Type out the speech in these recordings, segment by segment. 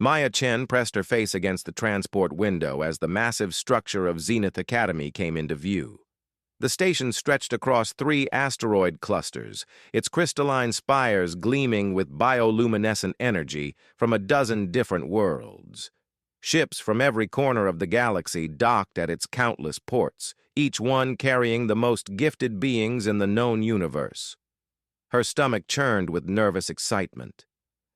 Maya Chen pressed her face against the transport window as the massive structure of Zenith Academy came into view. The station stretched across 3 asteroid clusters, its crystalline spires gleaming with bioluminescent energy from a dozen different worlds. Ships from every corner of the galaxy docked at its countless ports, each one carrying the most gifted beings in the known universe. Her stomach churned with nervous excitement.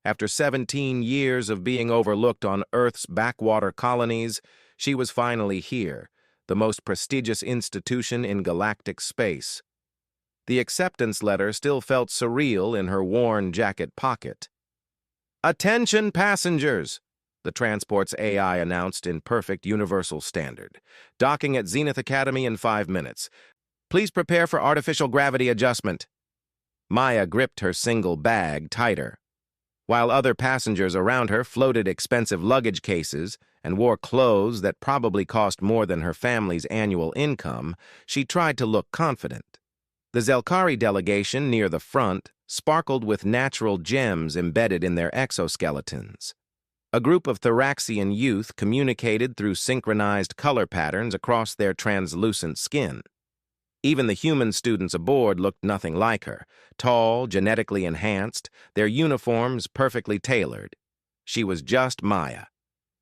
After 17 years of being overlooked on Earth's backwater colonies, she was finally here, the most prestigious institution in galactic space. The acceptance letter still felt surreal in her worn jacket pocket. "Attention passengers!" the transport's AI announced in perfect universal standard. "Docking at Zenith Academy in 5 minutes. Please prepare for artificial gravity adjustment." Maya gripped her single bag tighter. While other passengers around her floated expensive luggage cases and wore clothes that probably cost more than her family's annual income, she tried to look confident. The Zelkari delegation near the front sparkled with natural gems embedded in their exoskeletons. A group of Thoraxian youth communicated through synchronized color patterns across their translucent skin. Even the human students aboard looked nothing like her, tall, genetically enhanced, their uniforms perfectly tailored. She was just Maya.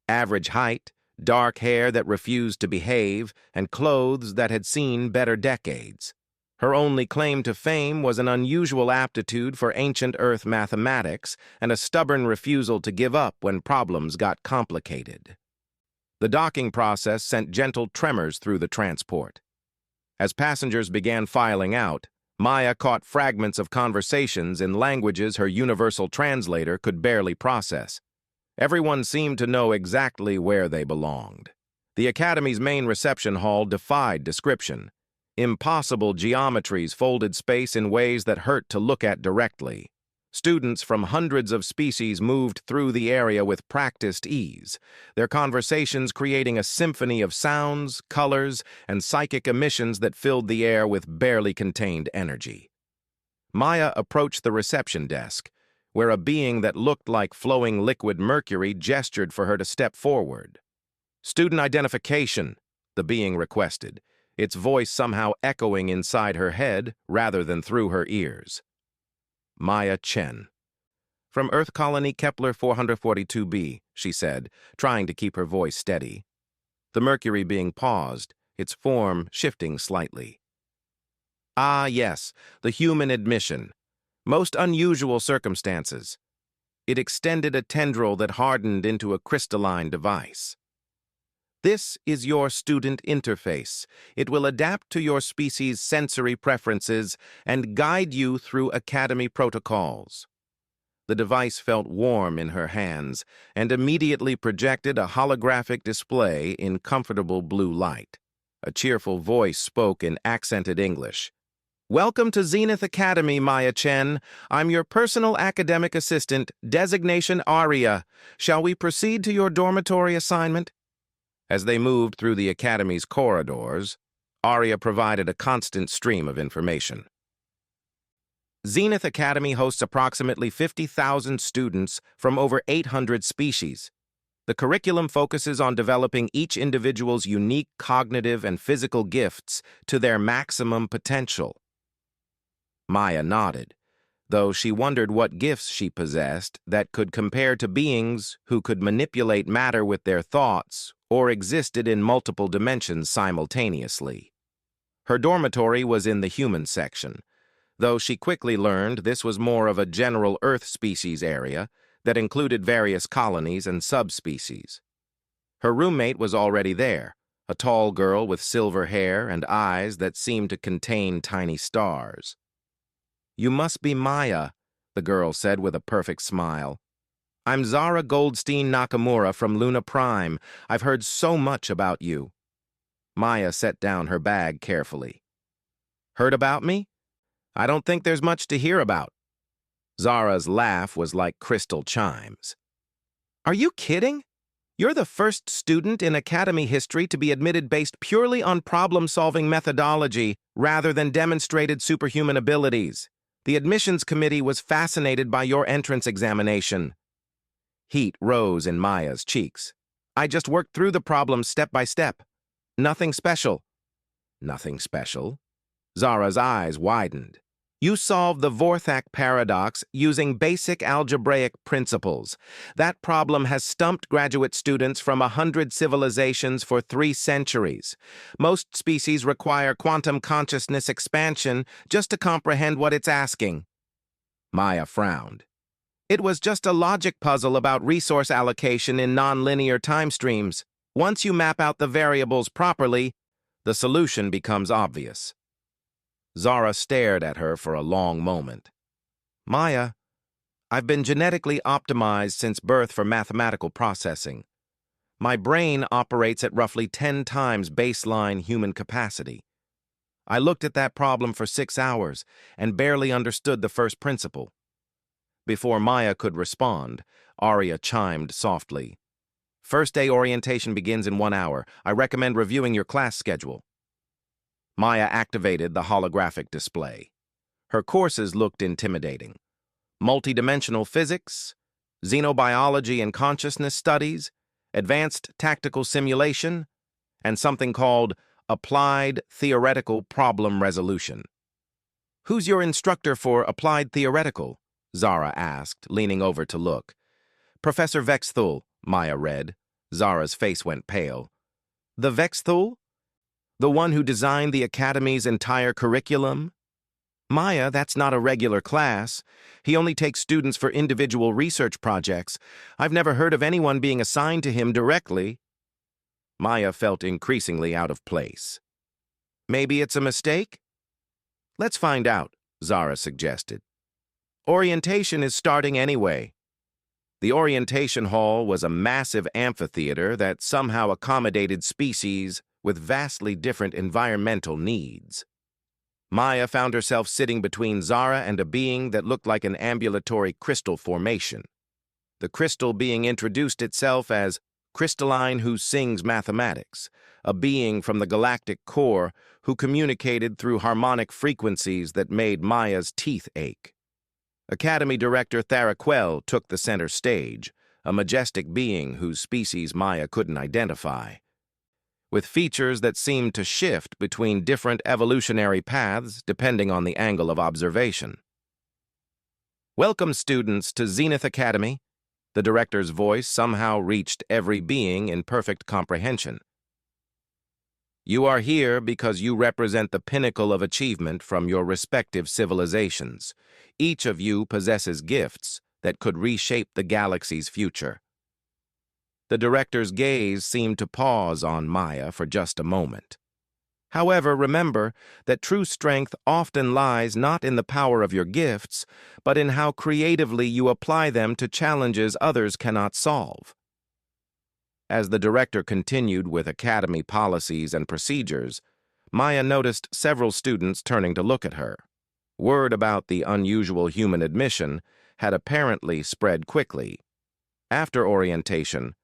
Average height, dark hair that refused to behave, and clothes that had seen better decades. Her only claim to fame was an unusual aptitude for ancient Earth mathematics and a stubborn refusal to give up when problems got complicated. The docking process sent gentle tremors through the transport. As passengers began filing out, Maya caught fragments of conversations in languages her universal translator could barely process. Everyone seemed to know exactly where they belonged. The Academy's main reception hall defied description. Impossible geometries folded space in ways that hurt to look at directly. Students from hundreds of species moved through the area with practiced ease, their conversations creating a symphony of sounds, colors, and psychic emissions that filled the air with barely contained energy. Maya approached the reception desk, where a being that looked like flowing liquid mercury gestured for her to step forward. "Student identification," the being requested, its voice somehow echoing inside her head rather than through her ears. "Maya Chen. From Earth Colony Kepler 442b, she said, trying to keep her voice steady. The mercury being paused, its form shifting slightly. "Ah, yes, the human admission. Most unusual circumstances." It extended a tendril that hardened into a crystalline device. "This is your student interface. It will adapt to your species' sensory preferences and guide you through Academy protocols." The device felt warm in her hands and immediately projected a holographic display in comfortable blue light. A cheerful voice spoke in accented English. "Welcome to Zenith Academy, Maya Chen. I'm your personal academic assistant, designation Aria. Shall we proceed to your dormitory assignment?" As they moved through the Academy's corridors, Aria provided a constant stream of information. Zenith Academy hosts approximately 50,000 students from over 800 species. The curriculum focuses on developing each individual's unique cognitive and physical gifts to their maximum potential. Maya nodded, though she wondered what gifts she possessed that could compare to beings who could manipulate matter with their thoughts or existed in multiple dimensions simultaneously. Her dormitory was in the human section, though she quickly learned this was more of a general Earth species area that included various colonies and subspecies. Her roommate was already there, a tall girl with silver hair and eyes that seemed to contain tiny stars. "You must be Maya," the girl said with a perfect smile. "I'm Zara Goldstein Nakamura from Luna Prime. I've heard so much about you." Maya set down her bag carefully. "Heard about me? I don't think there's much to hear about." Zara's laugh was like crystal chimes. "Are you kidding? You're the first student in Academy history to be admitted based purely on problem-solving methodology rather than demonstrated superhuman abilities. The admissions committee was fascinated by your entrance examination." Heat rose in Maya's cheeks. I just worked through the problem step by step. Nothing special. Nothing special? Zara's eyes widened. You solved the Vorthak paradox using basic algebraic principles. That problem has stumped graduate students from 100 civilizations for 3 centuries. Most species require quantum consciousness expansion just to comprehend what it's asking. Maya frowned. It was just a logic puzzle about resource allocation in nonlinear time streams. Once you map out the variables properly, the solution becomes obvious. Zara stared at her for a long moment. Maya, I've been genetically optimized since birth for mathematical processing. My brain operates at roughly 10 times baseline human capacity. I looked at that problem for 6 hours and barely understood the first principle. Before Maya could respond, Arya chimed softly. First day orientation begins in 1 hour. I recommend reviewing your class schedule. Maya activated the holographic display. Her courses looked intimidating. Multidimensional physics, xenobiology and consciousness studies, advanced tactical simulation, and something called applied theoretical problem resolution. Who's your instructor for applied theoretical? Zara asked, leaning over to look. Professor Vexthul, Maya read. Zara's face went pale. The Vexthul? The one who designed the Academy's entire curriculum? Maya, that's not a regular class. He only takes students for individual research projects. I've never heard of anyone being assigned to him directly. Maya felt increasingly out of place. Maybe it's a mistake? Let's find out, Zara suggested. Orientation is starting anyway. The orientation hall was a massive amphitheater that somehow accommodated species with vastly different environmental needs. Maya found herself sitting between Zara and a being that looked like an ambulatory crystal formation. The crystal being introduced itself as Crystalline who sings mathematics, a being from the galactic core who communicated through harmonic frequencies that made Maya's teeth ache. Academy Director Tharaquel took the center stage, a majestic being whose species Maya couldn't identify. With features that seemed to shift between different evolutionary paths depending on the angle of observation. Welcome, students, to Zenith Academy. The director's voice somehow reached every being in perfect comprehension. You are here because you represent the pinnacle of achievement from your respective civilizations. Each of you possesses gifts that could reshape the galaxy's future. The director's gaze seemed to pause on Maya for just a moment. However, remember that true strength often lies not in the power of your gifts, but in how creatively you apply them to challenges others cannot solve. As the director continued with academy policies and procedures, Maya noticed several students turning to look at her. Word about the unusual human admission had apparently spread quickly. After orientation,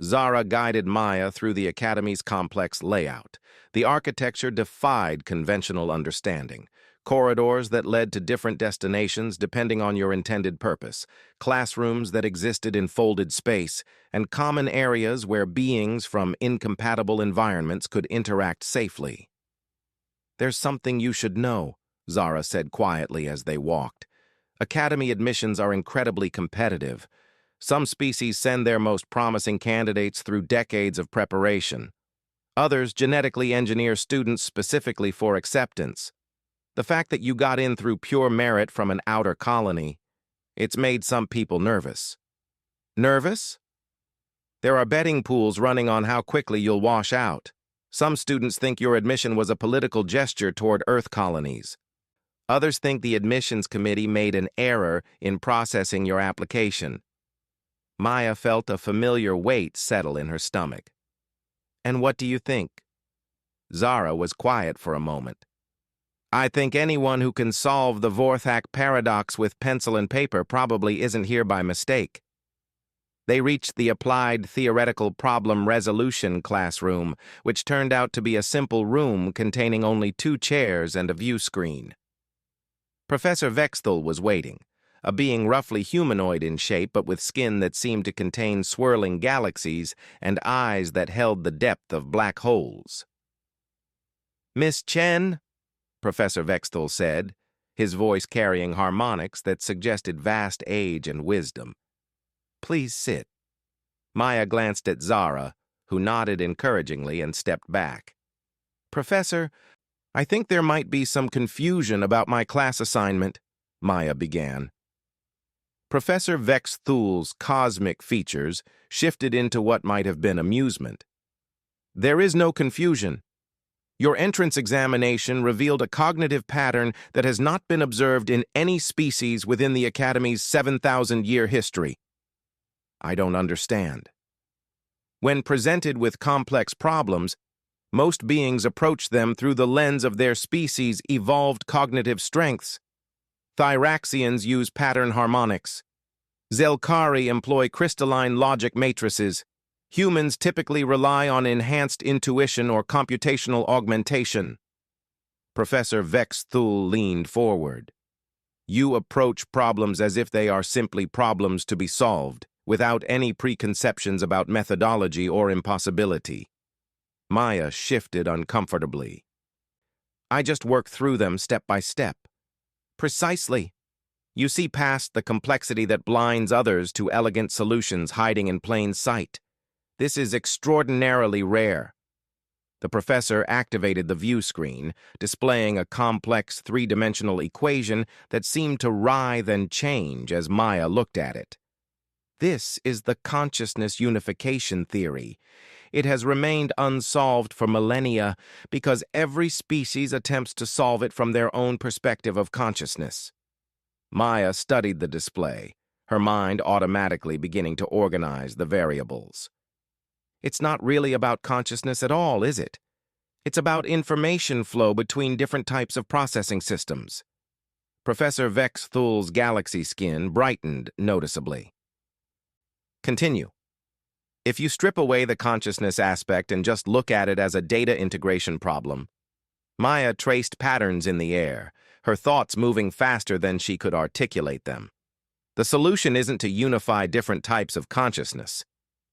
Zara guided Maya through the Academy's complex layout. The architecture defied conventional understanding. Corridors that led to different destinations depending on your intended purpose, classrooms that existed in folded space, and common areas where beings from incompatible environments could interact safely. There's something you should know, Zara said quietly as they walked. Academy admissions are incredibly competitive. Some species send their most promising candidates through decades of preparation. Others genetically engineer students specifically for acceptance. The fact that you got in through pure merit from an outer colony, it's made some people nervous. Nervous? There are betting pools running on how quickly you'll wash out. Some students think your admission was a political gesture toward Earth colonies. Others think the admissions committee made an error in processing your application. Maya felt a familiar weight settle in her stomach. And what do you think? Zara was quiet for a moment. I think anyone who can solve the Vorthak paradox with pencil and paper probably isn't here by mistake. They reached the applied theoretical problem resolution classroom, which turned out to be a simple room containing only 2 chairs and a view screen. Professor Vexthul was waiting, a being roughly humanoid in shape but with skin that seemed to contain swirling galaxies and eyes that held the depth of black holes. "Miss Chen," Professor Vexthal said, his voice carrying harmonics that suggested vast age and wisdom. "Please sit." Maya glanced at Zara, who nodded encouragingly and stepped back. "Professor, I think there might be some confusion about my class assignment," Maya began. Professor Vexthal's cosmic features shifted into what might have been amusement. "There is no confusion. Your entrance examination revealed a cognitive pattern that has not been observed in any species within the Academy's 7,000-year history." "I don't understand." "When presented with complex problems, most beings approach them through the lens of their species' evolved cognitive strengths. Thyraxians use pattern harmonics. Zelkari employ crystalline logic matrices. Humans typically rely on enhanced intuition or computational augmentation." Professor Vexthal leaned forward. "You approach problems as if they are simply problems to be solved, without any preconceptions about methodology or impossibility." Maya shifted uncomfortably. "I just work through them step by step." "Precisely. You see past the complexity that blinds others to elegant solutions hiding in plain sight. This is extraordinarily rare." The professor activated the view screen, displaying a complex three-dimensional equation that seemed to writhe and change as Maya looked at it. "This is the consciousness unification theory. It has remained unsolved for millennia because every species attempts to solve it from their own perspective of consciousness." Maya studied the display, her mind automatically beginning to organize the variables. "It's not really about consciousness at all, is it? It's about information flow between different types of processing systems." Professor Vexthal's galaxy skin brightened noticeably. "Continue." "If you strip away the consciousness aspect and just look at it as a data integration problem." Maya traced patterns in the air, her thoughts moving faster than she could articulate them. "The solution isn't to unify different types of consciousness.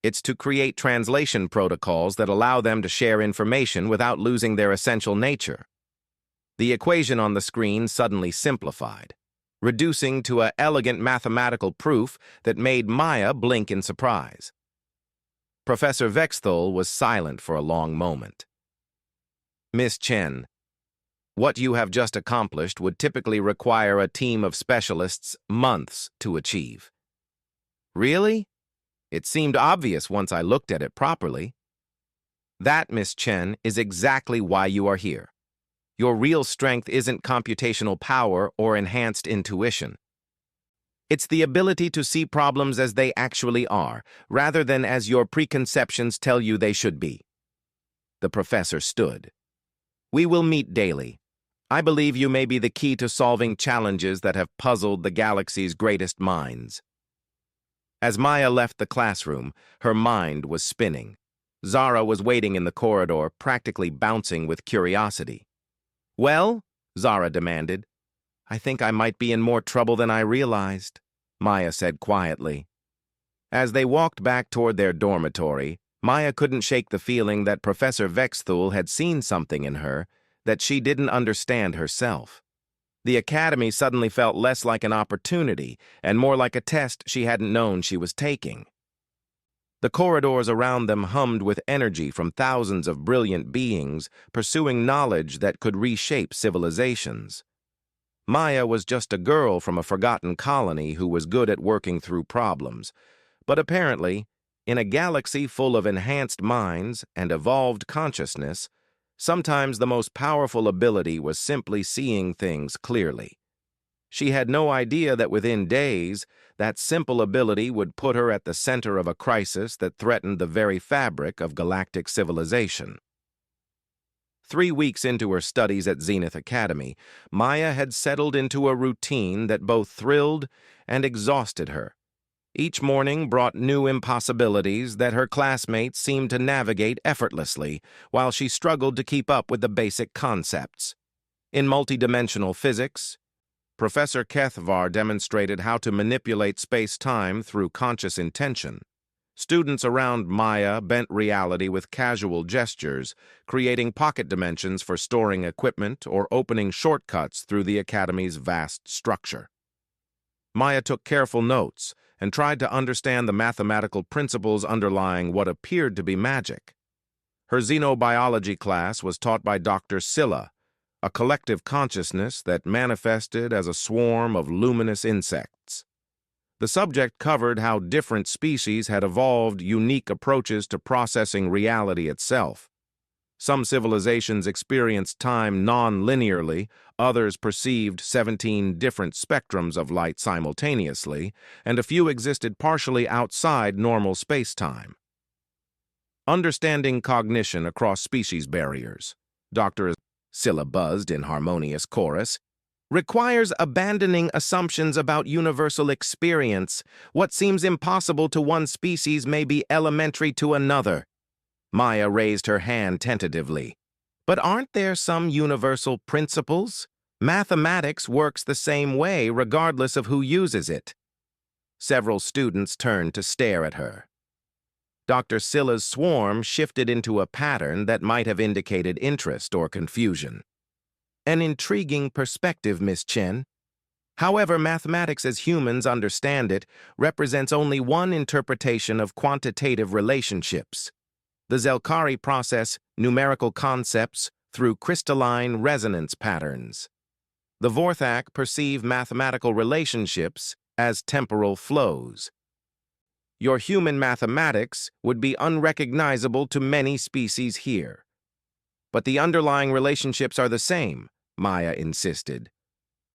It's to create translation protocols that allow them to share information without losing their essential nature." The equation on the screen suddenly simplified, reducing to an elegant mathematical proof that made Maya blink in surprise. Professor Vexthal was silent for a long moment. "Miss Chen, what you have just accomplished would typically require a team of specialists months to achieve." "Really? It seemed obvious once I looked at it properly." "That, Miss Chen, is exactly why you are here. Your real strength isn't computational power or enhanced intuition. It's the ability to see problems as they actually are, rather than as your preconceptions tell you they should be." The professor stood. "We will meet daily. I believe you may be the key to solving challenges that have puzzled the galaxy's greatest minds." As Maya left the classroom, her mind was spinning. Zara was waiting in the corridor, practically bouncing with curiosity. "Well?" Zara demanded. "I think I might be in more trouble than I realized," Maya said quietly. As they walked back toward their dormitory, Maya couldn't shake the feeling that Professor Vexthal had seen something in her that she didn't understand herself. The academy suddenly felt less like an opportunity and more like a test she hadn't known she was taking. The corridors around them hummed with energy from thousands of brilliant beings pursuing knowledge that could reshape civilizations. Maya was just a girl from a forgotten colony who was good at working through problems, but apparently, in a galaxy full of enhanced minds and evolved consciousness, sometimes the most powerful ability was simply seeing things clearly. She had no idea that within days, that simple ability would put her at the center of a crisis that threatened the very fabric of galactic civilization. 3 weeks into her studies at Zenith Academy, Maya had settled into a routine that both thrilled and exhausted her. Each morning brought new impossibilities that her classmates seemed to navigate effortlessly, while she struggled to keep up with the basic concepts. In multidimensional physics, Professor Kethvar demonstrated how to manipulate space-time through conscious intention. Students around Maya bent reality with casual gestures, creating pocket dimensions for storing equipment or opening shortcuts through the Academy's vast structure. Maya took careful notes and tried to understand the mathematical principles underlying what appeared to be magic. Her xenobiology class was taught by Dr. Scylla, a collective consciousness that manifested as a swarm of luminous insects. The subject covered how different species had evolved unique approaches to processing reality itself. Some civilizations experienced time non-linearly, others perceived 17 different spectrums of light simultaneously, and a few existed partially outside normal space-time. Understanding cognition across species barriers, Dr. Scylla buzzed in harmonious chorus, requires abandoning assumptions about universal experience. What seems impossible to one species may be elementary to another. Maya raised her hand tentatively. But aren't there some universal principles? Mathematics works the same way regardless of who uses it. Several students turned to stare at her. Dr. Scylla's swarm shifted into a pattern that might have indicated interest or confusion. An intriguing perspective, Miss Chen. However, mathematics as humans understand it represents only one interpretation of quantitative relationships. The Zelkari process numerical concepts through crystalline resonance patterns. The Vorthak perceive mathematical relationships as temporal flows. Your human mathematics would be unrecognizable to many species here. But the underlying relationships are the same, Maya insisted.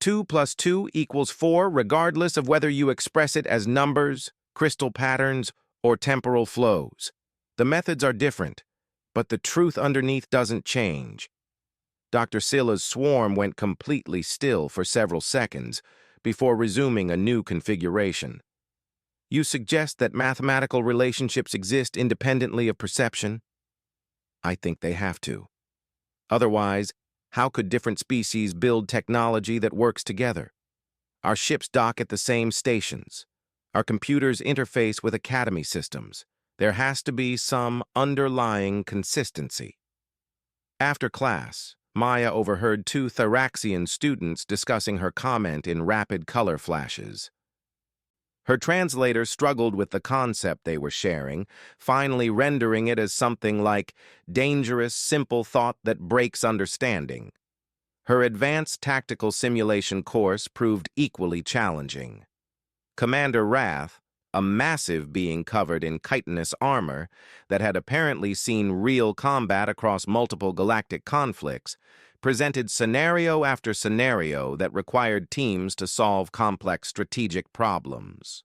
2 plus 2 equals 4 regardless of whether you express it as numbers, crystal patterns, or temporal flows. The methods are different, but the truth underneath doesn't change. Dr. Scylla's swarm went completely still for several seconds before resuming a new configuration. You suggest that mathematical relationships exist independently of perception? I think they have to. Otherwise, how could different species build technology that works together? Our ships dock at the same stations. Our computers interface with Academy systems. There has to be some underlying consistency. After class, Maya overheard 2 Theraxian students discussing her comment in rapid color flashes. Her translator struggled with the concept they were sharing, finally rendering it as something like dangerous, simple thought that breaks understanding. Her advanced tactical simulation course proved equally challenging. Commander Wrath, a massive being covered in chitinous armor that had apparently seen real combat across multiple galactic conflicts, presented scenario after scenario that required teams to solve complex strategic problems.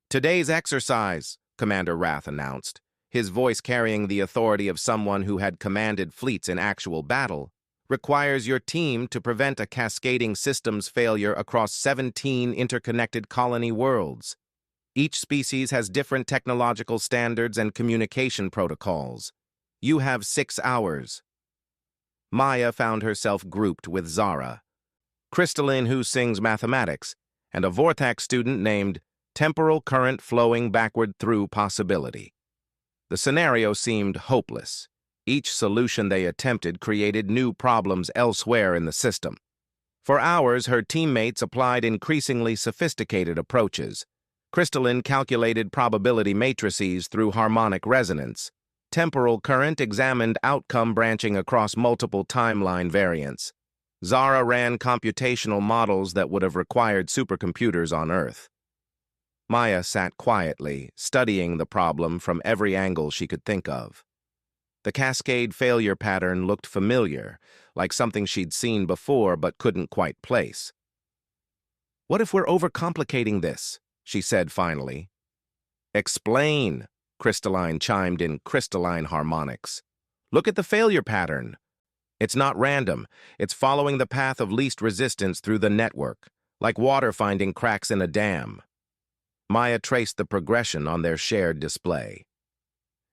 Today's exercise, Commander Wrath announced, his voice carrying the authority of someone who had commanded fleets in actual battle, requires your team to prevent a cascading systems failure across 17 interconnected colony worlds. Each species has different technological standards and communication protocols. You have 6 hours. Maya found herself grouped with Zara, Crystalline who sings mathematics, and a Vorthak student named Temporal Current Flowing Backward Through Possibility. The scenario seemed hopeless. Each solution they attempted created new problems elsewhere in the system. For hours, her teammates applied increasingly sophisticated approaches. Crystalline calculated probability matrices through harmonic resonance. Temporal Current examined outcome branching across multiple timeline variants. Zara ran computational models that would have required supercomputers on Earth. Maya sat quietly, studying the problem from every angle she could think of. The cascade failure pattern looked familiar, like something she'd seen before but couldn't quite place. "What if we're overcomplicating this?" she said finally. "Explain," Crystalline chimed in crystalline harmonics. "Look at the failure pattern. It's not random. It's following the path of least resistance through the network, like water finding cracks in a dam." Maya traced the progression on their shared display.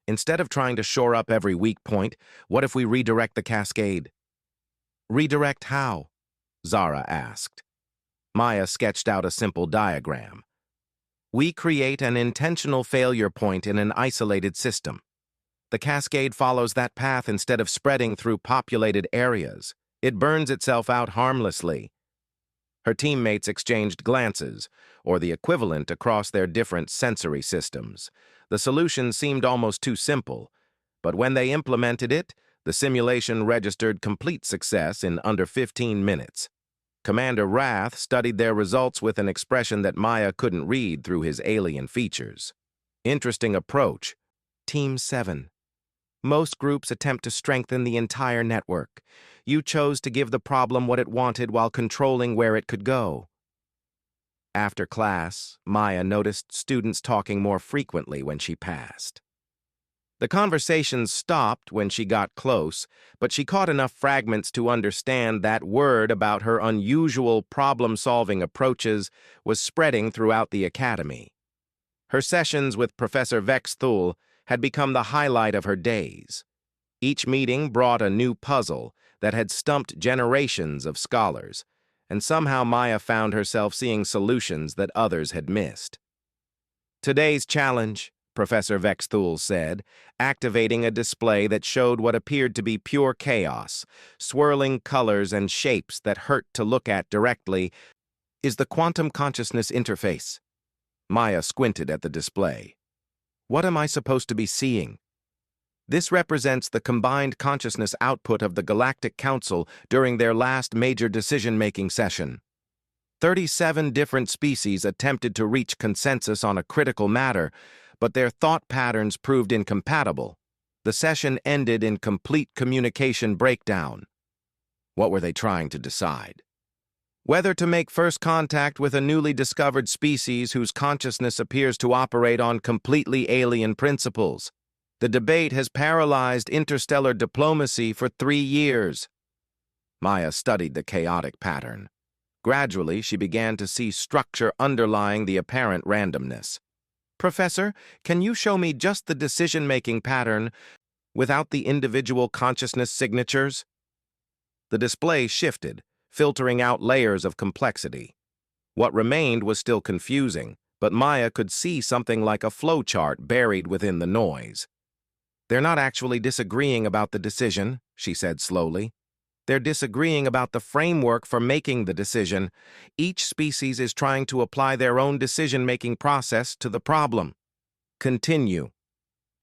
"Instead of trying to shore up every weak point, what if we redirect the cascade?" "Redirect how?" Zara asked. Maya sketched out a simple diagram. We create an intentional failure point in an isolated system. The cascade follows that path instead of spreading through populated areas. It burns itself out harmlessly. Her teammates exchanged glances, or the equivalent across their different sensory systems. The solution seemed almost too simple, but when they implemented it, the simulation registered complete success in under 15 minutes. Commander Wrath studied their results with an expression that Maya couldn't read through his alien features. Interesting approach. Team 7. Most groups attempt to strengthen the entire network. You chose to give the problem what it wanted while controlling where it could go. After class, Maya noticed students talking more frequently when she passed. The conversations stopped when she got close, but she caught enough fragments to understand that word about her unusual problem-solving approaches was spreading throughout the academy. Her sessions with Professor Vexthul had become the highlight of her days. Each meeting brought a new puzzle that had stumped generations of scholars, and somehow Maya found herself seeing solutions that others had missed. Today's challenge, Professor Vexthul said, activating a display that showed what appeared to be pure chaos, swirling colors and shapes that hurt to look at directly, is the quantum consciousness interface. Maya squinted at the display. What am I supposed to be seeing? This represents the combined consciousness output of the Galactic Council during their last major decision-making session. 37 different species attempted to reach consensus on a critical matter, but their thought patterns proved incompatible. The session ended in complete communication breakdown. What were they trying to decide? Whether to make first contact with a newly discovered species whose consciousness appears to operate on completely alien principles. The debate has paralyzed interstellar diplomacy for 3 years. Maya studied the chaotic pattern. Gradually, she began to see structure underlying the apparent randomness. Professor, can you show me just the decision-making pattern without the individual consciousness signatures? The display shifted, filtering out layers of complexity. What remained was still confusing, but Maya could see something like a flowchart buried within the noise. They're not actually disagreeing about the decision, she said slowly. They're disagreeing about the framework for making the decision. Each species is trying to apply their own decision-making process to the problem. Continue.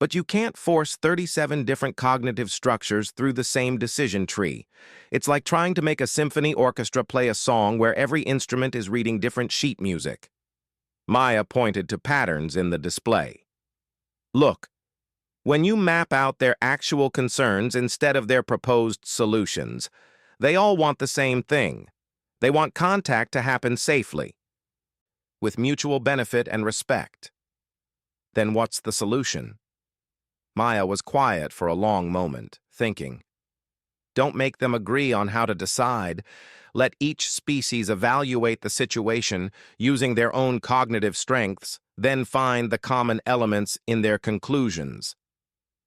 But you can't force 37 different cognitive structures through the same decision tree. It's like trying to make a symphony orchestra play a song where every instrument is reading different sheet music. Maya pointed to patterns in the display. Look, when you map out their actual concerns instead of their proposed solutions, they all want the same thing. They want contact to happen safely, with mutual benefit and respect. Then what's the solution? Maya was quiet for a long moment, thinking. Don't make them agree on how to decide. Let each species evaluate the situation using their own cognitive strengths, then find the common elements in their conclusions.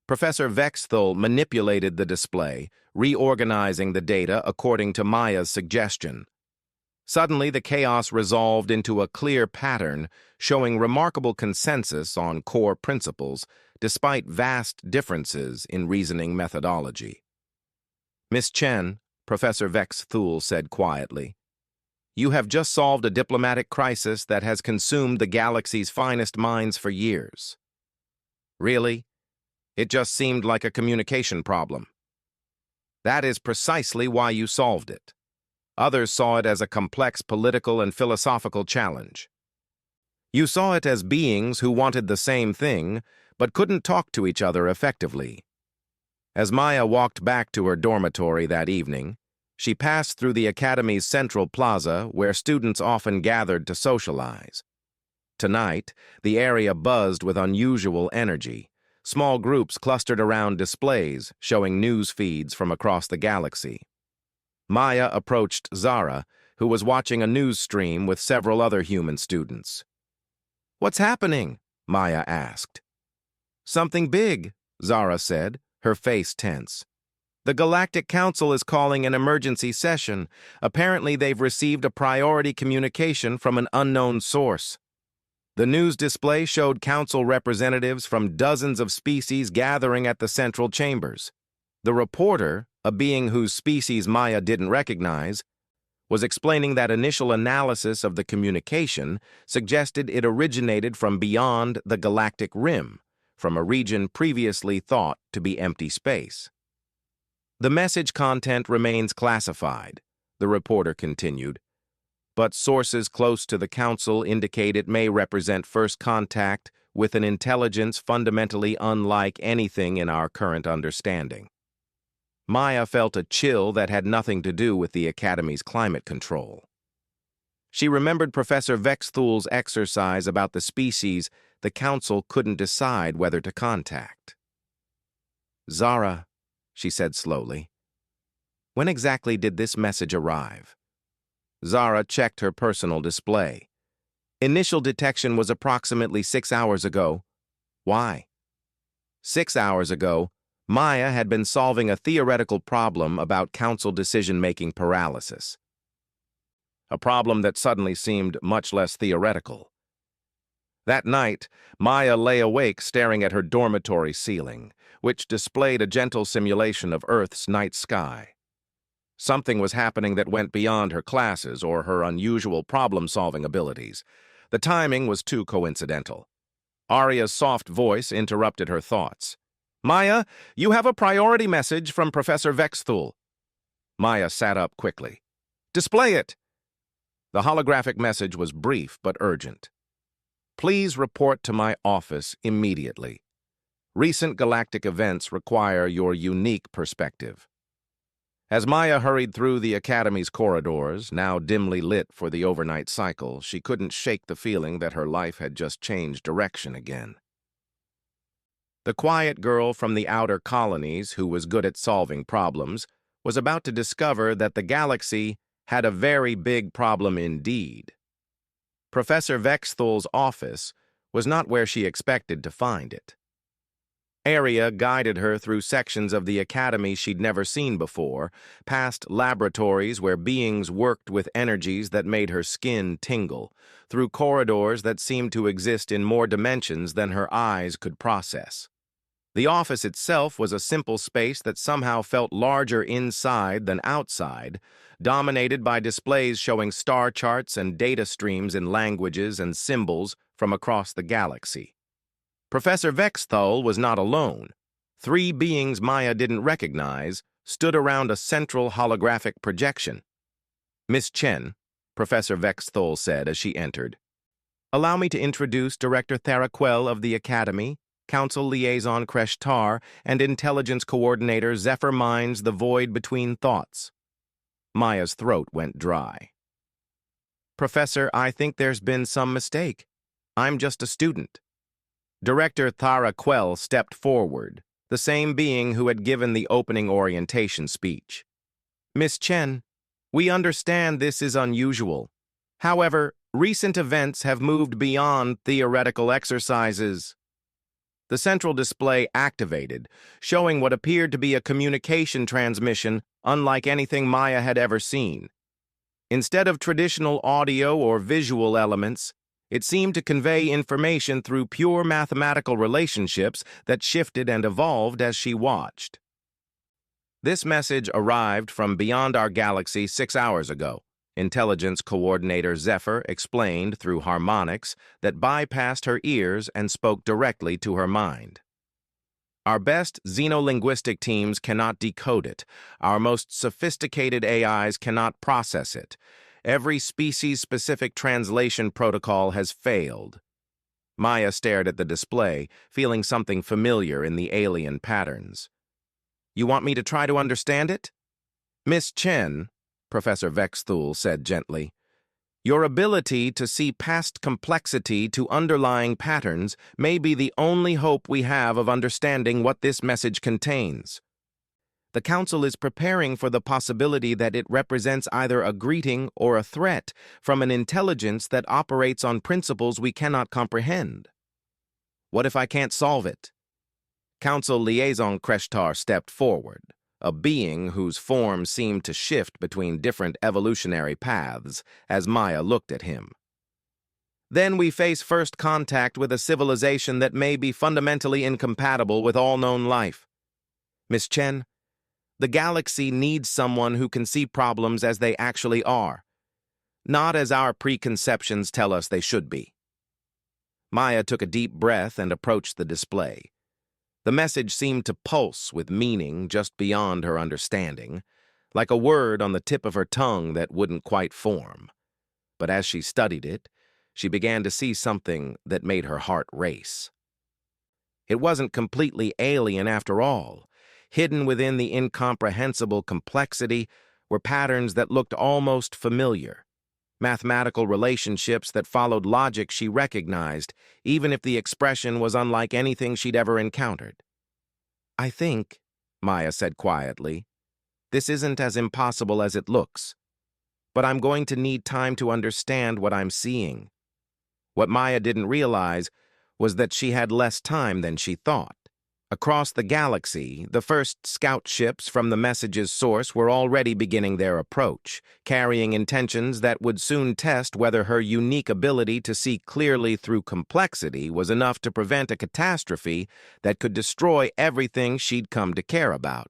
Professor Vexthul manipulated the display, reorganizing the data according to Maya's suggestion. Suddenly, the chaos resolved into a clear pattern, showing remarkable consensus on core principles, despite vast differences in reasoning methodology. Miss Chen, Professor Vexthul said quietly, you have just solved a diplomatic crisis that has consumed the galaxy's finest minds for years. Really? It just seemed like a communication problem. That is precisely why you solved it. Others saw it as a complex political and philosophical challenge. You saw it as beings who wanted the same thing, but couldn't talk to each other effectively. As Maya walked back to her dormitory that evening, she passed through the Academy's central plaza where students often gathered to socialize. Tonight, the area buzzed with unusual energy. Small groups clustered around displays showing news feeds from across the galaxy. Maya approached Zara, who was watching a news stream with several other human students. What's happening? Maya asked. Something big, Zara said, her face tense. The Galactic Council is calling an emergency session. Apparently, they've received a priority communication from an unknown source. The news display showed council representatives from dozens of species gathering at the central chambers. The reporter, a being whose species Maya didn't recognize, was explaining that initial analysis of the communication suggested it originated from beyond the galactic rim, from a region previously thought to be empty space. The message content remains classified, the reporter continued, but sources close to the council indicate it may represent first contact with an intelligence fundamentally unlike anything in our current understanding. Maya felt a chill that had nothing to do with the Academy's climate control. She remembered Professor Vexthul's exercise about the species the council couldn't decide whether to contact. "Zara," she said slowly, "when exactly did this message arrive?" Zara checked her personal display. "Initial detection was approximately 6 hours ago." "Why?" 6 hours ago, Maya had been solving a theoretical problem about council decision-making paralysis. A problem that suddenly seemed much less theoretical. That night, Maya lay awake staring at her dormitory ceiling, which displayed a gentle simulation of Earth's night sky. Something was happening that went beyond her classes or her unusual problem-solving abilities. The timing was too coincidental. Arya's soft voice interrupted her thoughts. "Maya, you have a priority message from Professor Vexthul." Maya sat up quickly. "Display it." The holographic message was brief but urgent. "Please report to my office immediately. Recent galactic events require your unique perspective." As Maya hurried through the Academy's corridors, now dimly lit for the overnight cycle, she couldn't shake the feeling that her life had just changed direction again. The quiet girl from the outer colonies, who was good at solving problems, was about to discover that the galaxy had a very big problem indeed. Professor Vexthul's office was not where she expected to find it. Arya guided her through sections of the Academy she'd never seen before, past laboratories where beings worked with energies that made her skin tingle, through corridors that seemed to exist in more dimensions than her eyes could process. The office itself was a simple space that somehow felt larger inside than outside, dominated by displays showing star charts and data streams in languages and symbols from across the galaxy. Professor Vexthul was not alone. 3 beings Maya didn't recognize stood around a central holographic projection. "Miss Chen," Professor Vexthul said as she entered, "allow me to introduce Director Tharaquel of the Academy, Council Liaison Kreshtar, and Intelligence Coordinator Zephyr Minds the Void Between Thoughts." Maya's throat went dry. "Professor, I think there's been some mistake. I'm just a student." Director Tharaquel stepped forward, the same being who had given the opening orientation speech. "Miss Chen, we understand this is unusual. However, recent events have moved beyond theoretical exercises." The central display activated, showing what appeared to be a communication transmission unlike anything Maya had ever seen. Instead of traditional audio or visual elements, it seemed to convey information through pure mathematical relationships that shifted and evolved as she watched. "This message arrived from beyond our galaxy 6 hours ago," Intelligence Coordinator Zephyr explained through harmonics that bypassed her ears and spoke directly to her mind. "Our best xenolinguistic teams cannot decode it. Our most sophisticated AIs cannot process it. Every species-specific translation protocol has failed." Maya stared at the display, feeling something familiar in the alien patterns. "You want me to try to understand it?" "Miss Chen," Professor Vexthul said gently, "your ability to see past complexity to underlying patterns may be the only hope we have of understanding what this message contains. The Council is preparing for the possibility that it represents either a greeting or a threat from an intelligence that operates on principles we cannot comprehend." "What if I can't solve it?" Council Liaison Kreshtar stepped forward, a being whose form seemed to shift between different evolutionary paths as Maya looked at him. Then we face first contact with a civilization that may be fundamentally incompatible with all known life. Miss Chen, the galaxy needs someone who can see problems as they actually are, not as our preconceptions tell us they should be. Maya took a deep breath and approached the display. The message seemed to pulse with meaning just beyond her understanding, like a word on the tip of her tongue that wouldn't quite form. But as she studied it, she began to see something that made her heart race. It wasn't completely alien after all. Hidden within the incomprehensible complexity were patterns that looked almost familiar. Mathematical relationships that followed logic she recognized, even if the expression was unlike anything she'd ever encountered. "I think," Maya said quietly, "this isn't as impossible as it looks. But I'm going to need time to understand what I'm seeing." What Maya didn't realize was that she had less time than she thought. Across the galaxy, the first scout ships from the message's source were already beginning their approach, carrying intentions that would soon test whether her unique ability to see clearly through complexity was enough to prevent a catastrophe that could destroy everything she'd come to care about.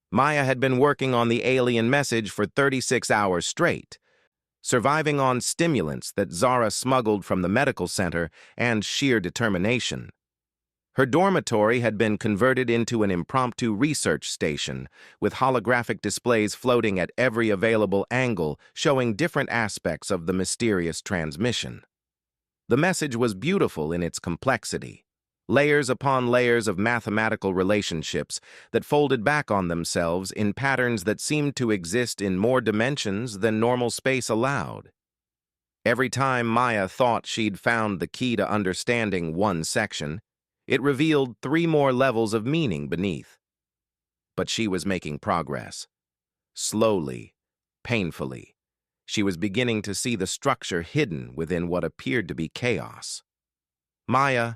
Maya had been working on the alien message for 36 hours straight, surviving on stimulants that Zara smuggled from the medical center and sheer determination. Her dormitory had been converted into an impromptu research station, with holographic displays floating at every available angle, showing different aspects of the mysterious transmission. The message was beautiful in its complexity, layers upon layers of mathematical relationships that folded back on themselves in patterns that seemed to exist in more dimensions than normal space allowed. Every time Maya thought she'd found the key to understanding one section, it revealed 3 more levels of meaning beneath. But she was making progress. Slowly, painfully, she was beginning to see the structure hidden within what appeared to be chaos. "Maya,"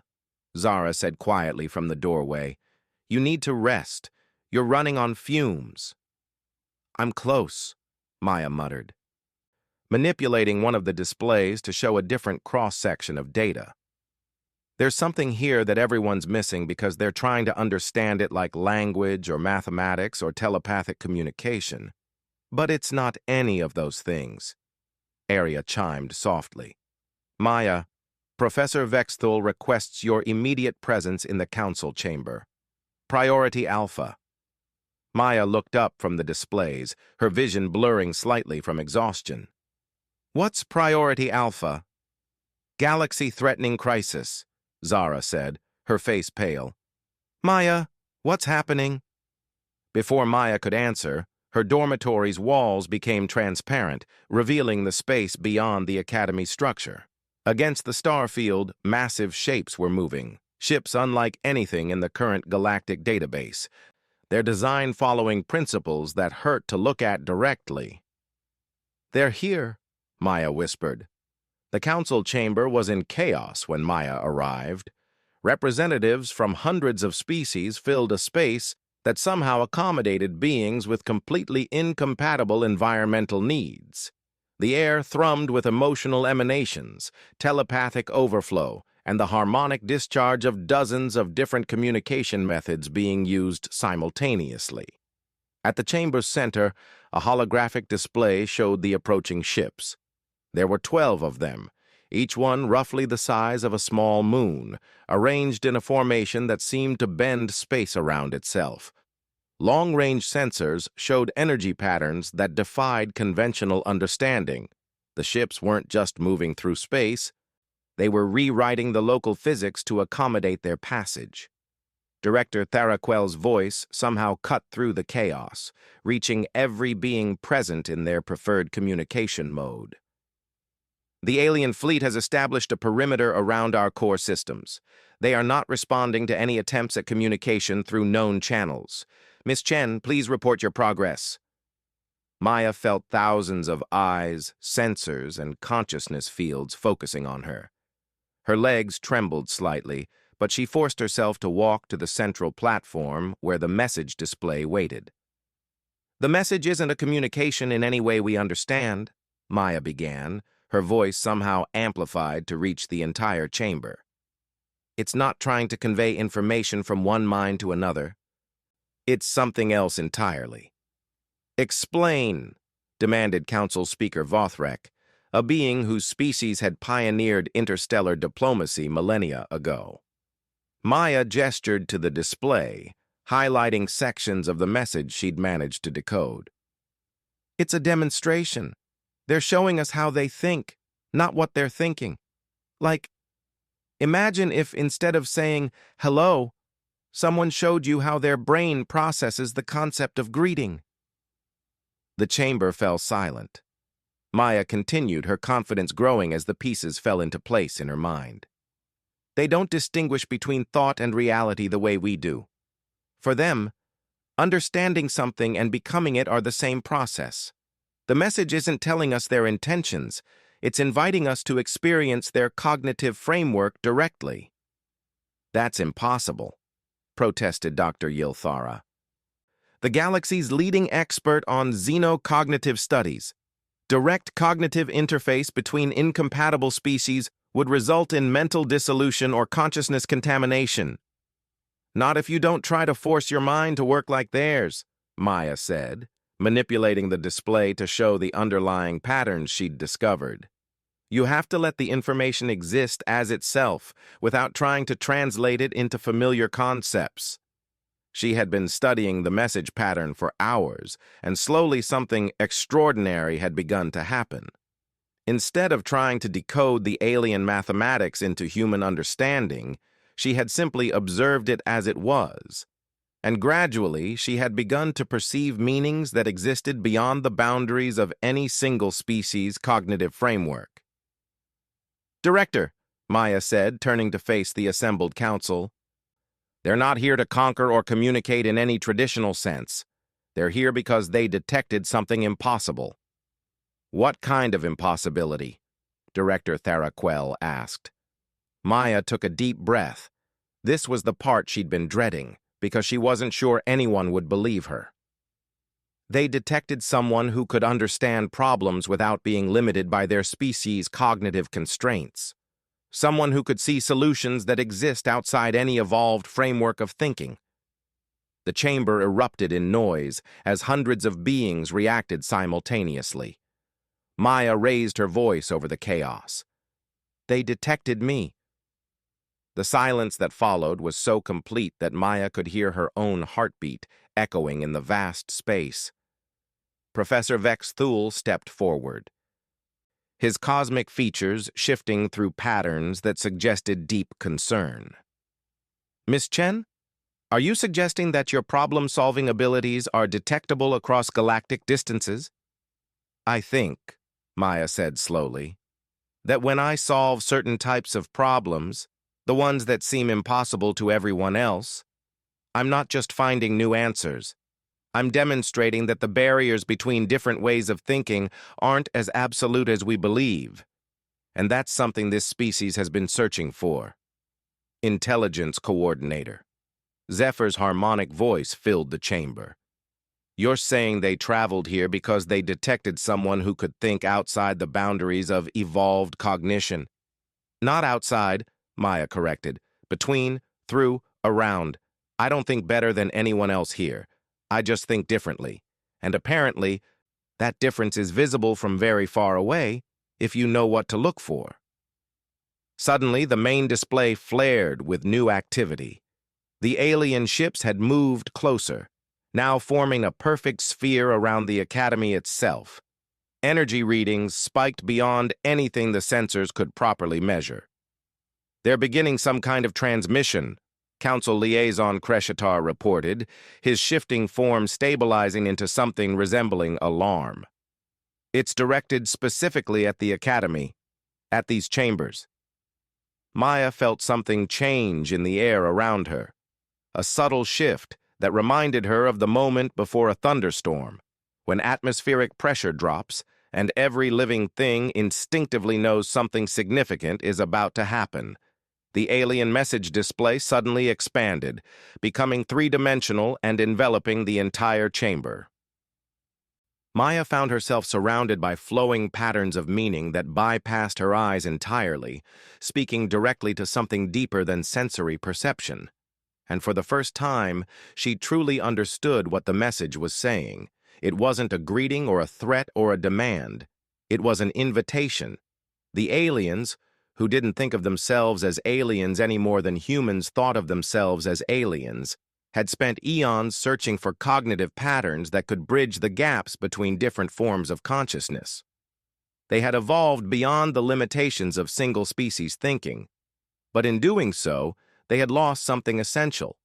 Zara said quietly from the doorway, "you need to rest. You're running on fumes." "I'm close," Maya muttered, manipulating one of the displays to show a different cross-section of data. "There's something here that everyone's missing because they're trying to understand it like language or mathematics or telepathic communication. But it's not any of those things." Arya chimed softly. "Maya, Professor Vexthul requests your immediate presence in the council chamber. Priority Alpha." Maya looked up from the displays, her vision blurring slightly from exhaustion. "What's Priority Alpha?" "Galaxy-threatening crisis," Zara said, her face pale. "Maya, what's happening?" Before Maya could answer, her dormitory's walls became transparent, revealing the space beyond the Academy structure. Against the star field, massive shapes were moving, ships unlike anything in the current galactic database, their design following principles that hurt to look at directly. "They're here," Maya whispered. The council chamber was in chaos when Maya arrived. Representatives from hundreds of species filled a space that somehow accommodated beings with completely incompatible environmental needs. The air thrummed with emotional emanations, telepathic overflow, and the harmonic discharge of dozens of different communication methods being used simultaneously. At the chamber's center, a holographic display showed the approaching ships. There were 12 of them, each one roughly the size of a small moon, arranged in a formation that seemed to bend space around itself. Long-range sensors showed energy patterns that defied conventional understanding. The ships weren't just moving through space, they were rewriting the local physics to accommodate their passage. Director Tharaquel's voice somehow cut through the chaos, reaching every being present in their preferred communication mode. "The alien fleet has established a perimeter around our core systems. They are not responding to any attempts at communication through known channels. Miss Chen, please report your progress." Maya felt thousands of eyes, sensors, and consciousness fields focusing on her. Her legs trembled slightly, but she forced herself to walk to the central platform where the message display waited. The message isn't a communication in any way we understand, Maya began, her voice somehow amplified to reach the entire chamber. It's not trying to convey information from one mind to another. It's something else entirely. Explain, demanded Council Speaker Vothrek, a being whose species had pioneered interstellar diplomacy millennia ago. Maya gestured to the display, highlighting sections of the message she'd managed to decode. It's a demonstration. They're showing us how they think, not what they're thinking. Like, imagine if instead of saying, hello, someone showed you how their brain processes the concept of greeting. The chamber fell silent. Maya continued, her confidence growing as the pieces fell into place in her mind. They don't distinguish between thought and reality the way we do. For them, understanding something and becoming it are the same process. The message isn't telling us their intentions, it's inviting us to experience their cognitive framework directly. That's impossible, protested Dr. Yilthara, the galaxy's leading expert on xenocognitive studies. Direct cognitive interface between incompatible species would result in mental dissolution or consciousness contamination. Not if you don't try to force your mind to work like theirs, Maya said, manipulating the display to show the underlying patterns she'd discovered. You have to let the information exist as itself, without trying to translate it into familiar concepts. She had been studying the message pattern for hours, and slowly something extraordinary had begun to happen. Instead of trying to decode the alien mathematics into human understanding, she had simply observed it as it was. And gradually, she had begun to perceive meanings that existed beyond the boundaries of any single species' cognitive framework. Director, Maya said, turning to face the assembled council, they're not here to conquer or communicate in any traditional sense. They're here because they detected something impossible. What kind of impossibility? Director Tharaquel asked. Maya took a deep breath. This was the part she'd been dreading, because she wasn't sure anyone would believe her. They detected someone who could understand problems without being limited by their species' cognitive constraints. Someone who could see solutions that exist outside any evolved framework of thinking. The chamber erupted in noise as hundreds of beings reacted simultaneously. Maya raised her voice over the chaos. They detected me. The silence that followed was so complete that Maya could hear her own heartbeat echoing in the vast space. Professor Vex Thule stepped forward, his cosmic features shifting through patterns that suggested deep concern. Miss Chen, are you suggesting that your problem-solving abilities are detectable across galactic distances? I think, Maya said slowly, that when I solve certain types of problems, the ones that seem impossible to everyone else, I'm not just finding new answers. I'm demonstrating that the barriers between different ways of thinking aren't as absolute as we believe. And that's something this species has been searching for. Intelligence coordinator. Zephyr's harmonic voice filled the chamber. You're saying they traveled here because they detected someone who could think outside the boundaries of evolved cognition. Not outside, Maya corrected. Between, through, around. I don't think better than anyone else here. I just think differently. And apparently, that difference is visible from very far away if you know what to look for. Suddenly, the main display flared with new activity. The alien ships had moved closer, now forming a perfect sphere around the Academy itself. Energy readings spiked beyond anything the sensors could properly measure. They're beginning some kind of transmission, Council Liaison Kreshatar reported, his shifting form stabilizing into something resembling alarm. It's directed specifically at the Academy, at these chambers. Maya felt something change in the air around her, a subtle shift that reminded her of the moment before a thunderstorm, when atmospheric pressure drops and every living thing instinctively knows something significant is about to happen. The alien message display suddenly expanded, becoming three-dimensional and enveloping the entire chamber. Maya found herself surrounded by flowing patterns of meaning that bypassed her eyes entirely, speaking directly to something deeper than sensory perception. And for the first time, she truly understood what the message was saying. It wasn't a greeting or a threat or a demand. It was an invitation. The aliens, who didn't think of themselves as aliens any more than humans thought of themselves as aliens, had spent eons searching for cognitive patterns that could bridge the gaps between different forms of consciousness. They had evolved beyond the limitations of single-species thinking, but in doing so, they had lost something essential: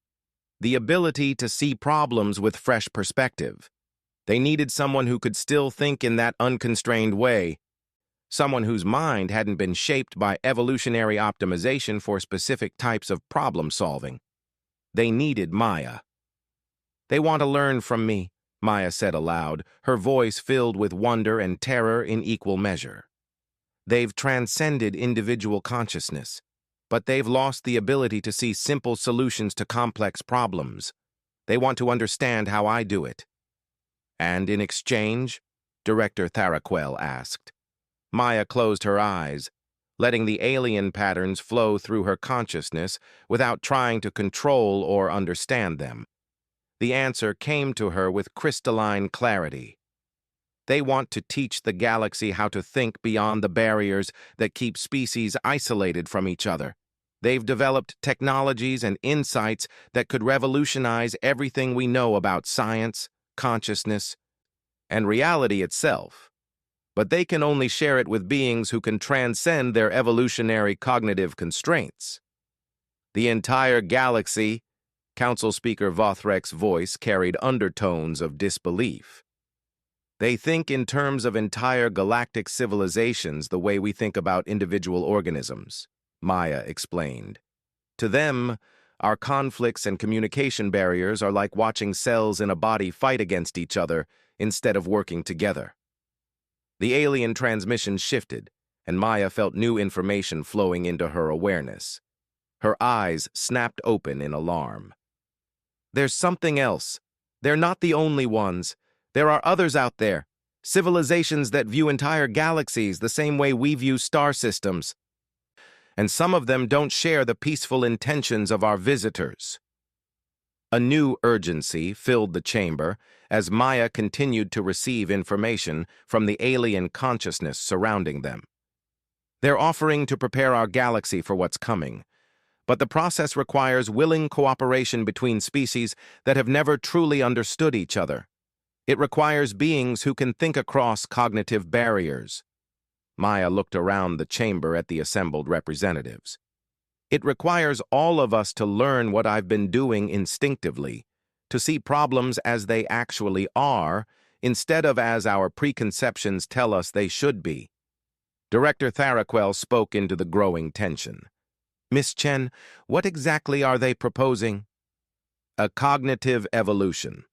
the ability to see problems with fresh perspective. They needed someone who could still think in that unconstrained way, someone whose mind hadn't been shaped by evolutionary optimization for specific types of problem solving. They needed Maya. "They want to learn from me," Maya said aloud, her voice filled with wonder and terror in equal measure. "They've transcended individual consciousness, but they've lost the ability to see simple solutions to complex problems. They want to understand how I do it." "And in exchange?" Director Tharaquel asked. Maya closed her eyes, letting the alien patterns flow through her consciousness without trying to control or understand them. The answer came to her with crystalline clarity. They want to teach the galaxy how to think beyond the barriers that keep species isolated from each other. They've developed technologies and insights that could revolutionize everything we know about science, consciousness, and reality itself. But they can only share it with beings who can transcend their evolutionary cognitive constraints. The entire galaxy, Council Speaker Vothrek's voice carried undertones of disbelief. "They think in terms of entire galactic civilizations the way we think about individual organisms," Maya explained. "To them, our conflicts and communication barriers are like watching cells in a body fight against each other instead of working together." The alien transmission shifted, and Maya felt new information flowing into her awareness. Her eyes snapped open in alarm. "There's something else. They're not the only ones. There are others out there, civilizations that view entire galaxies the same way we view star systems. And some of them don't share the peaceful intentions of our visitors." A new urgency filled the chamber as Maya continued to receive information from the alien consciousness surrounding them. "They're offering to prepare our galaxy for what's coming, but the process requires willing cooperation between species that have never truly understood each other. It requires beings who can think across cognitive barriers." Maya looked around the chamber at the assembled representatives. "It requires all of us to learn what I've been doing instinctively, to see problems as they actually are, instead of as our preconceptions tell us they should be." Director Tharaquel spoke into the growing tension. "Miss Chen, what exactly are they proposing?" "A cognitive evolution.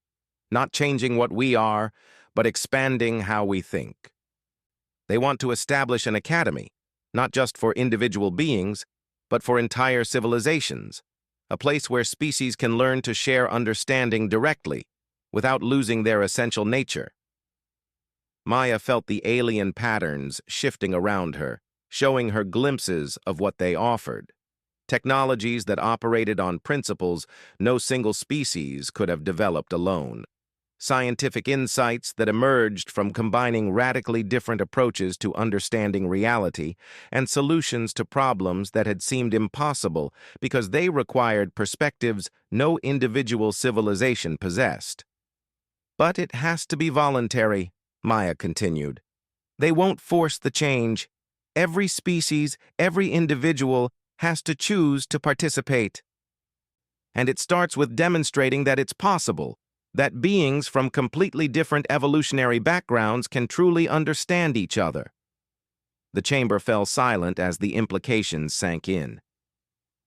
Not changing what we are, but expanding how we think. They want to establish an academy, not just for individual beings, but for entire civilizations, a place where species can learn to share understanding directly, without losing their essential nature." Maya felt the alien patterns shifting around her, showing her glimpses of what they offered. Technologies that operated on principles no single species could have developed alone. Scientific insights that emerged from combining radically different approaches to understanding reality and solutions to problems that had seemed impossible because they required perspectives no individual civilization possessed. "But it has to be voluntary," Maya continued. "They won't force the change. Every species, every individual has to choose to participate. And it starts with demonstrating that it's possible, that beings from completely different evolutionary backgrounds can truly understand each other." The chamber fell silent as the implications sank in.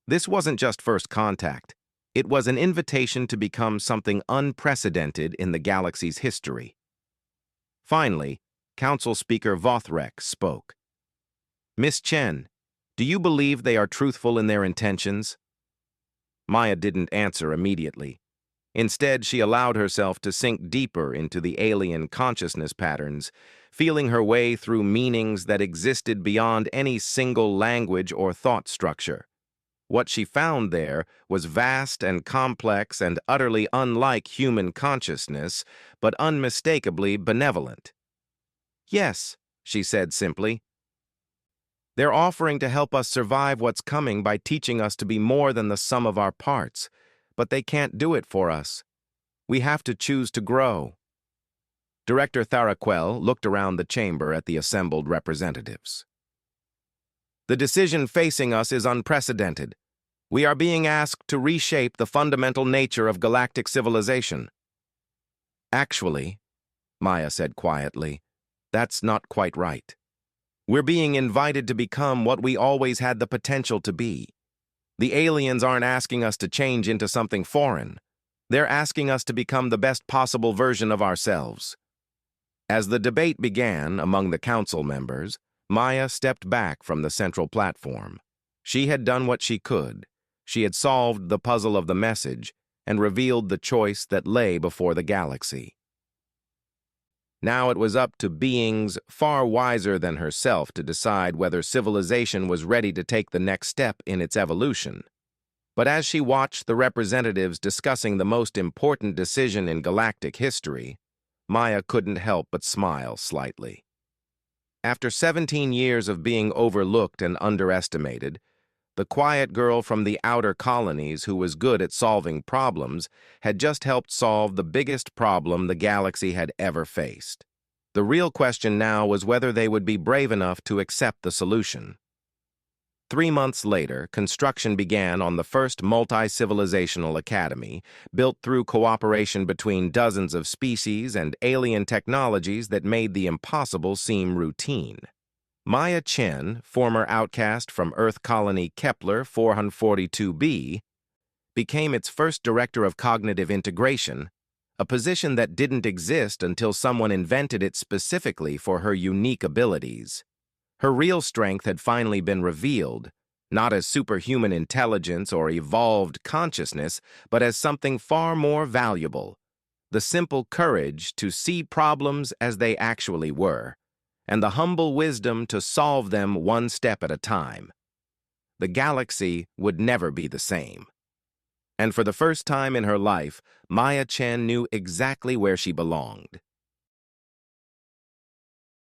This wasn't just first contact. It was an invitation to become something unprecedented in the galaxy's history. Finally, Council Speaker Vothrek spoke. "Miss Chen, do you believe they are truthful in their intentions?" Maya didn't answer immediately. Instead, she allowed herself to sink deeper into the alien consciousness patterns, feeling her way through meanings that existed beyond any single language or thought structure. What she found there was vast and complex and utterly unlike human consciousness, but unmistakably benevolent. "Yes," she said simply. "They're offering to help us survive what's coming by teaching us to be more than the sum of our parts, but they can't do it for us. We have to choose to grow." Director Tharaquel looked around the chamber at the assembled representatives. "The decision facing us is unprecedented. We are being asked to reshape the fundamental nature of galactic civilization." "Actually," Maya said quietly, "that's not quite right. We're being invited to become what we always had the potential to be. The aliens aren't asking us to change into something foreign. They're asking us to become the best possible version of ourselves." As the debate began among the council members, Maya stepped back from the central platform. She had done what she could. She had solved the puzzle of the message and revealed the choice that lay before the galaxy. Now it was up to beings far wiser than herself to decide whether civilization was ready to take the next step in its evolution. But as she watched the representatives discussing the most important decision in galactic history, Maya couldn't help but smile slightly. After 17 years of being overlooked and underestimated, the quiet girl from the outer colonies who was good at solving problems had just helped solve the biggest problem the galaxy had ever faced. The real question now was whether they would be brave enough to accept the solution. 3 months later, construction began on the first multi-civilizational academy, built through cooperation between dozens of species and alien technologies that made the impossible seem routine. Maya Chen, former outcast from Earth colony Kepler 442b, became its first director of cognitive integration, a position that didn't exist until someone invented it specifically for her unique abilities. Her real strength had finally been revealed, not as superhuman intelligence or evolved consciousness, but as something far more valuable: the simple courage to see problems as they actually were, and the humble wisdom to solve them one step at a time. The galaxy would never be the same. And for the first time in her life, Maya Chen knew exactly where she belonged.